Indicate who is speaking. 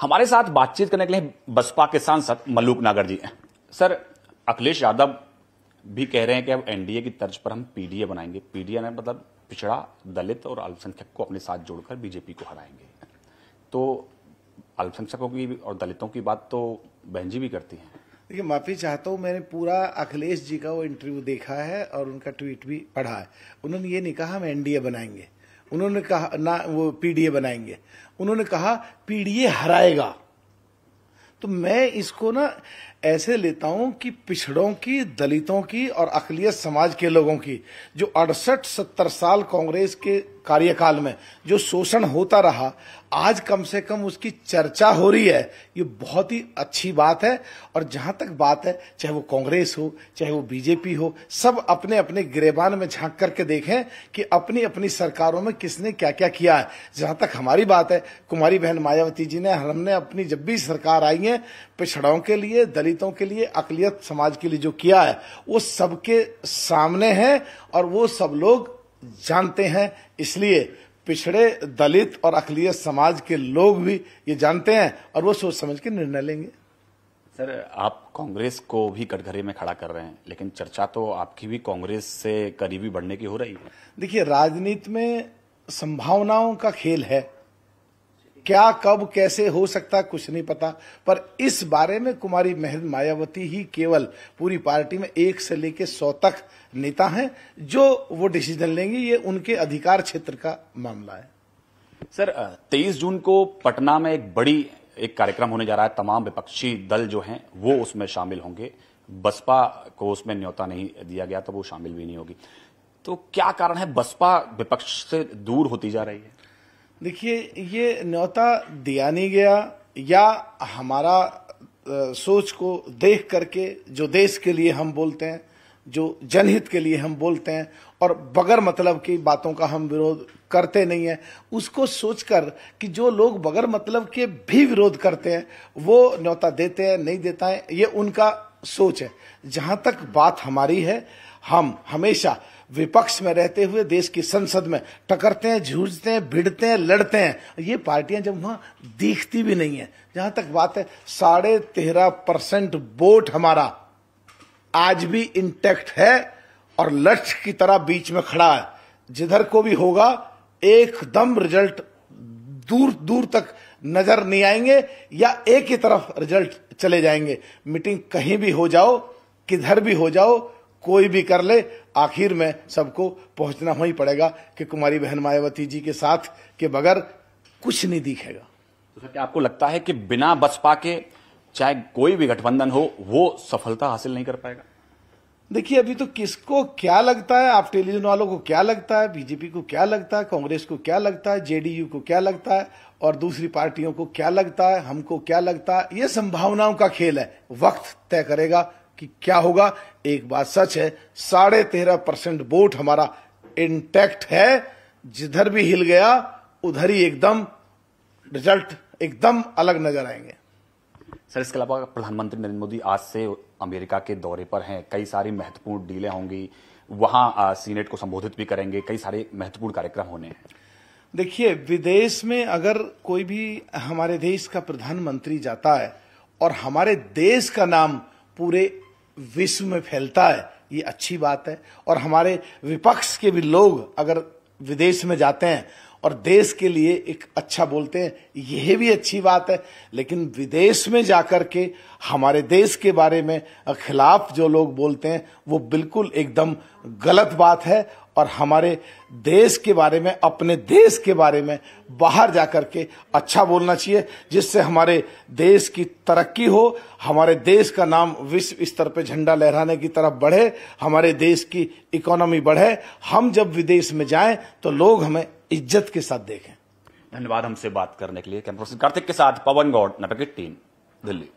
Speaker 1: हमारे साथ बातचीत करने के लिए बसपा के सांसद मल्लूक नागर जी। सर, अखिलेश यादव भी कह रहे हैं कि अब एनडीए की तर्ज पर हम पीडीए बनाएंगे। पीडीए ने मतलब पिछड़ा, दलित और अल्पसंख्यक को अपने साथ जोड़कर बीजेपी को हराएंगे। तो अल्पसंख्यकों की और दलितों की बात तो बहन जी भी करती हैं।
Speaker 2: देखिए, माफी चाहता हूँ, मैंने पूरा अखिलेश जी का वो इंटरव्यू देखा है और उनका ट्वीट भी पढ़ा है। उन्होंने ये नहीं कहा हम एनडीए बनाएंगे, उन्होंने कहा ना वो पीडीए बनाएंगे, उन्होंने कहा पीडीए हराएगा। तो मैं इसको ना ऐसे लेता हूं कि पिछड़ों की, दलितों की और अक़लियत समाज के लोगों की जो 68-70 साल कांग्रेस के कार्यकाल में जो शोषण होता रहा, आज कम से कम उसकी चर्चा हो रही है। ये बहुत ही अच्छी बात है। और जहां तक बात है, चाहे वो कांग्रेस हो चाहे वो बीजेपी हो, सब अपने अपने गिरेबान में झांक करके देखें कि अपनी अपनी सरकारों में किसने क्या क्या किया है। जहां तक हमारी बात है, कुमारी बहन मायावती जी ने, हमने अपनी जब भी सरकार आई है, पिछड़ों के लिए, दलितों के लिए, अक़लियत समाज के लिए जो किया है वो सबके सामने है और वो सब लोग जानते हैं। इसलिए पिछड़े, दलित और अक़लियत समाज के लोग भी ये जानते हैं और वो सोच समझ के निर्णय लेंगे।
Speaker 1: सर, आप कांग्रेस को भी कटघरे में खड़ा कर रहे हैं, लेकिन चर्चा तो आपकी भी कांग्रेस से करीबी बढ़ने की हो रही है। देखिए,
Speaker 2: राजनीति में संभावनाओं का खेल है, क्या कब कैसे हो सकता है कुछ नहीं पता। पर इस बारे में कुमारी बहन मायावती ही केवल पूरी पार्टी में 1 से लेकर 100 तक नेता हैं जो वो डिसीजन लेंगे। ये उनके अधिकार क्षेत्र का मामला है।
Speaker 1: सर, 23 जून को पटना में एक कार्यक्रम होने जा रहा है। तमाम विपक्षी दल जो हैं वो उसमें शामिल होंगे। बसपा को उसमें न्योता नहीं दिया गया तो वो शामिल भी नहीं होगी। तो क्या कारण है बसपा विपक्ष से दूर होती जा रही है?
Speaker 2: देखिए, ये न्योता दिया नहीं गया या हमारा सोच को देख करके जो देश के लिए हम बोलते हैं, जो जनहित के लिए हम बोलते हैं और बगैर मतलब की बातों का हम विरोध करते नहीं है, उसको सोचकर कि जो लोग बगैर मतलब के भी विरोध करते हैं वो न्योता देते हैं नहीं देता है, ये उनका सोच है। जहां तक बात हमारी है, हम हमेशा विपक्ष में रहते हुए देश की संसद में टकरते हैं, जूझते हैं, भिड़ते हैं, लड़ते हैं। ये पार्टियां जब वहां दिखती भी नहीं है। जहां तक बात है, 13.5% वोट हमारा आज भी इंटैक्ट है और लक्ष्य की तरह बीच में खड़ा है। जिधर को भी होगा एकदम रिजल्ट दूर दूर तक नजर नहीं आएंगे या एक ही तरफ रिजल्ट चले जाएंगे। मीटिंग कहीं भी हो जाओ, किधर भी हो जाओ, कोई भी कर ले, आखिर में सबको पहुंचना ही पड़ेगा कि कुमारी बहन मायावती जी के साथ के बगैर कुछ नहीं दिखेगा।
Speaker 1: तो क्या आपको लगता है कि बिना बसपा के चाहे कोई भी गठबंधन हो वो सफलता हासिल नहीं कर पाएगा?
Speaker 2: देखिए, अभी तो किसको क्या लगता है, आप टेलीविजन वालों को क्या लगता है, बीजेपी को क्या लगता है, कांग्रेस को क्या लगता है, जेडीयू को क्या लगता है और दूसरी पार्टियों को क्या लगता है, हमको क्या लगता है, ये संभावनाओं का खेल है। वक्त तय करेगा कि क्या होगा। एक बात सच है, 13.5% वोट हमारा इंटैक्ट है। जिधर भी हिल गया उधर ही एकदम रिजल्ट एकदम अलग नजर आएंगे।
Speaker 1: सर, इसके अलावा प्रधानमंत्री नरेंद्र मोदी आज से अमेरिका के दौरे पर हैं। कई सारी महत्वपूर्ण डीलें होंगी, वहां सीनेट को संबोधित भी करेंगे, कई सारे महत्वपूर्ण कार्यक्रम होने हैं।
Speaker 2: देखिए, विदेश में अगर कोई भी हमारे देश का प्रधानमंत्री जाता है और हमारे देश का नाम पूरे विश्व में फैलता है, ये अच्छी बात है। और हमारे विपक्ष के भी लोग अगर विदेश में जाते हैं और देश के लिए एक अच्छा बोलते हैं, यह भी अच्छी बात है। लेकिन विदेश में जाकर के हमारे देश के बारे में खिलाफ जो लोग बोलते हैं वो बिल्कुल एकदम गलत बात है। और हमारे देश के बारे में, अपने देश के बारे में बाहर जाकर के अच्छा बोलना चाहिए, जिससे हमारे देश की तरक्की हो, हमारे देश का नाम विश्व स्तर पे झंडा लहराने की तरफ बढ़े, हमारे देश की इकोनॉमी बढ़े। हम जब विदेश में जाएं तो लोग हमें इज्जत के साथ देखें।
Speaker 1: धन्यवाद हमसे बात करने के लिए। कैमरा पर्सन कार्तिक के साथ पवन गौड़, नेटवर्क 3, दिल्ली।